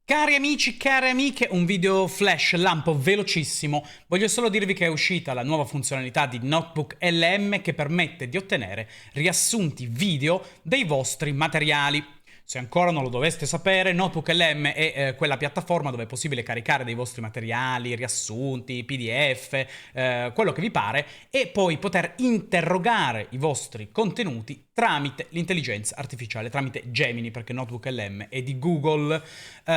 Cari amici, care amiche, un video flash lampo velocissimo. Voglio solo dirvi che è uscita la nuova funzionalità di Notebook LM che permette di ottenere riassunti video dei vostri materiali. Se ancora non lo doveste sapere, Notebook LM è quella piattaforma dove è possibile caricare dei vostri materiali, riassunti, PDF, quello che vi pare, e poi poter interrogare i vostri contenuti tramite l'intelligenza artificiale, tramite Gemini, perché Notebook LM è di Google.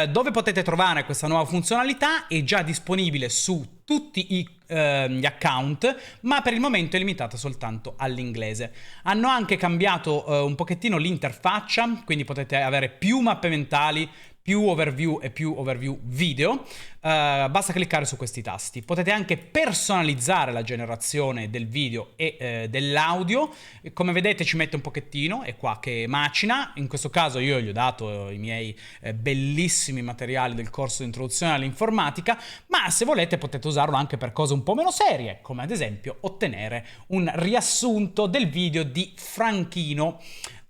Dove potete trovare questa nuova funzionalità? È già disponibile su tutti gli account, ma per il momento è limitata soltanto all'inglese. Hanno anche cambiato un pochettino l'interfaccia, quindi potete avere più mappe mentali, più overview e più overview video. Basta cliccare su questi tasti. Potete anche personalizzare la generazione del video e dell'audio. Come vedete ci mette un pochettino, è qua che macina. In questo caso io gli ho dato i miei bellissimi materiali del corso di introduzione all'informatica, ma se volete potete usarlo anche per cose un po' meno serie, come ad esempio ottenere un riassunto del video di Franchino,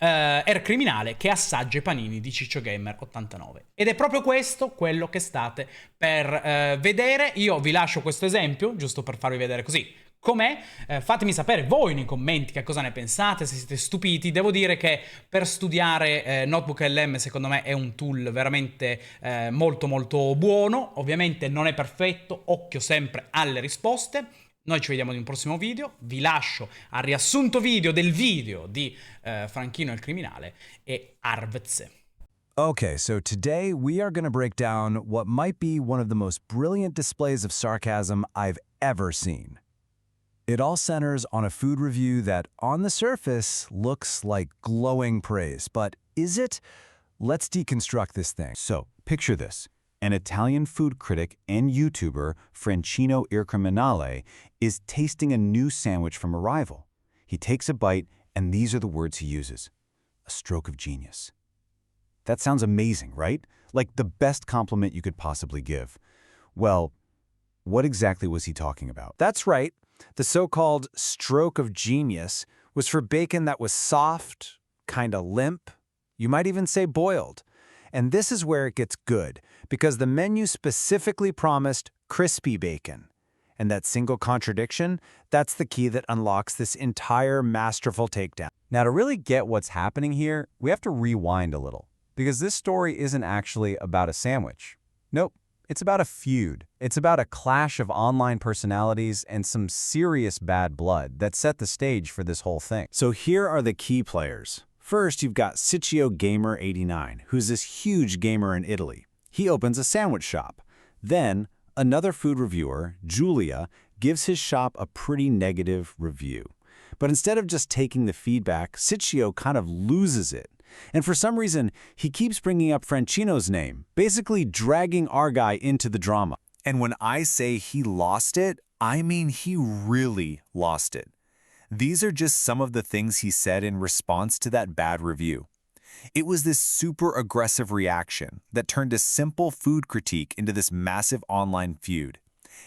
Criminale, che assaggia i panini di Ciccio Gamer 89. Ed è proprio questo quello che state per vedere. Io vi lascio questo esempio, giusto per farvi vedere così com'è. Fatemi sapere voi nei commenti che cosa ne pensate, se siete stupiti. Devo dire che per studiare Notebook LM secondo me è un tool veramente molto molto buono. Ovviamente non è perfetto, occhio sempre alle risposte. Noi ci vediamo in un prossimo video, vi lascio al riassunto video del video di Franchino il Criminale e Arveze. Okay, so today we are going to break down what might be one of the most brilliant displays of sarcasm I've ever seen. It all centers on a food review that, on the surface, looks like glowing praise. But is it? Let's deconstruct this thing. So, picture this. An Italian food critic and YouTuber, Franchino il Criminale, is tasting a new sandwich from a rival. He takes a bite, and these are the words he uses. A stroke of genius. That sounds amazing, right? Like the best compliment you could possibly give. Well, what exactly was he talking about? That's right. The so-called stroke of genius was for bacon that was soft, kind of limp, you might even say boiled. And this is where it gets good, because the menu specifically promised crispy bacon. And that single contradiction, that's the key that unlocks this entire masterful takedown. Now, to really get what's happening here, we have to rewind a little, because this story isn't actually about a sandwich. Nope, it's about a feud. It's about a clash of online personalities and some serious bad blood that set the stage for this whole thing. So here are the key players. First, you've got Ciccio Gamer 89, who's this huge gamer in Italy. He opens a sandwich shop. Then, another food reviewer, Giulia, gives his shop a pretty negative review. But instead of just taking the feedback, Ciccio kind of loses it. And for some reason, he keeps bringing up Franchino's name, basically dragging our guy into the drama. And when I say he lost it, I mean he really lost it. These are just some of the things he said in response to that bad review. It was this super aggressive reaction that turned a simple food critique into this massive online feud.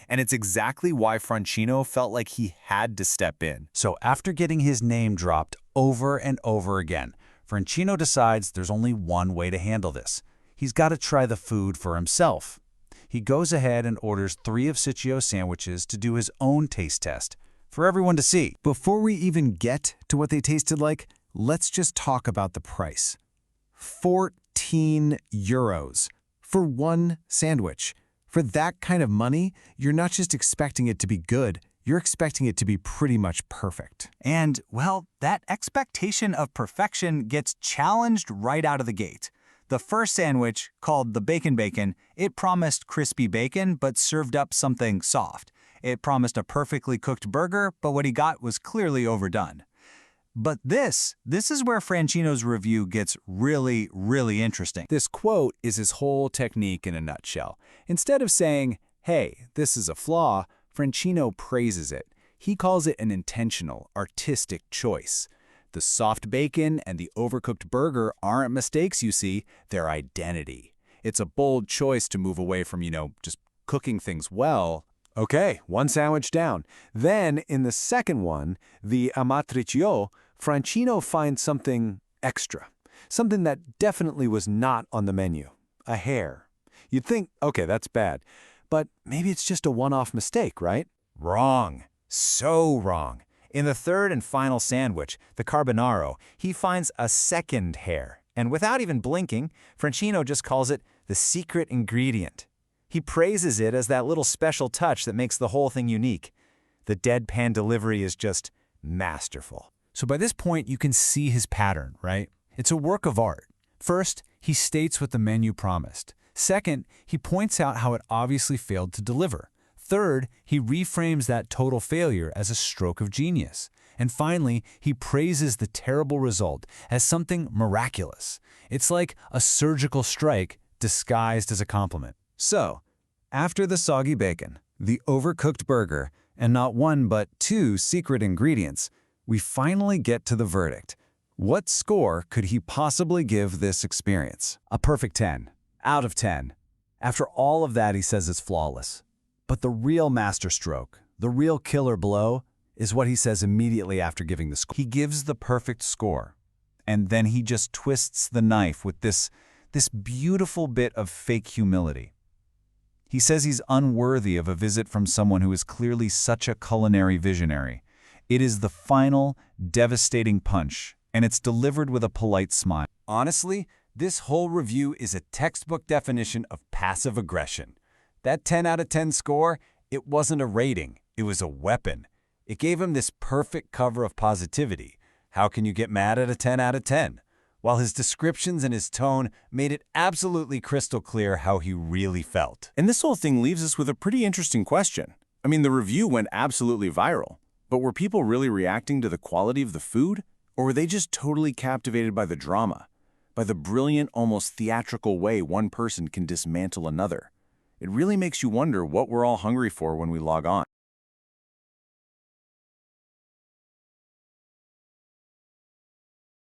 And it's exactly why Franchino felt like he had to step in. So after getting his name dropped over and over again, Franchino decides there's only one way to handle this. He's got to try the food for himself. He goes ahead and orders 3 of Ciccio's sandwiches to do his own taste test, for everyone to see. Before we even get to what they tasted like, let's just talk about the price. 14 euros for one sandwich. For that kind of money, you're not just expecting it to be good, you're expecting it to be pretty much perfect. And, well, that expectation of perfection gets challenged right out of the gate. The first sandwich, called the Bacon, it promised crispy bacon but served up something soft. It promised a perfectly cooked burger, but what he got was clearly overdone. But this is where Franchino's review gets really, really interesting. This quote is his whole technique in a nutshell. Instead of saying, hey, this is a flaw, Franchino praises it. He calls it an intentional, artistic choice. The soft bacon and the overcooked burger aren't mistakes, you see, they're identity. It's a bold choice to move away from, just cooking things well. Okay, one sandwich down. Then, in the second one, the Amatriciot, Franchino finds something extra. Something that definitely was not on the menu. A hair. You'd think, okay, that's bad. But maybe it's just a one-off mistake, right? Wrong. So wrong. In the third and final sandwich, the carbonaro, he finds a second hair. And without even blinking, Franchino just calls it the secret ingredient. He praises it as that little special touch that makes the whole thing unique. The deadpan delivery is just masterful. So by this point, you can see his pattern, right? It's a work of art. First, he states what the menu promised. Second, he points out how it obviously failed to deliver. Third, he reframes that total failure as a stroke of genius. And finally, he praises the terrible result as something miraculous. It's like a surgical strike disguised as a compliment. So, after the soggy bacon, the overcooked burger, and not one but two secret ingredients, we finally get to the verdict. What score could he possibly give this experience? A perfect 10. Out of 10. After all of that, he says it's flawless. But the real masterstroke, the real killer blow, is what he says immediately after giving the score. He gives the perfect score, and then he just twists the knife with this beautiful bit of fake humility. He says he's unworthy of a visit from someone who is clearly such a culinary visionary. It is the final, devastating punch, and it's delivered with a polite smile. Honestly, this whole review is a textbook definition of passive aggression. That 10 out of 10 score, it wasn't a rating, it was a weapon. It gave him this perfect cover of positivity. How can you get mad at a 10 out of 10? While his descriptions and his tone made it absolutely crystal clear how he really felt. And this whole thing leaves us with a pretty interesting question. I mean, the review went absolutely viral, but were people really reacting to the quality of the food? Or were they just totally captivated by the drama? By the brilliant, almost theatrical way one person can dismantle another? It really makes you wonder what we're all hungry for when we log on.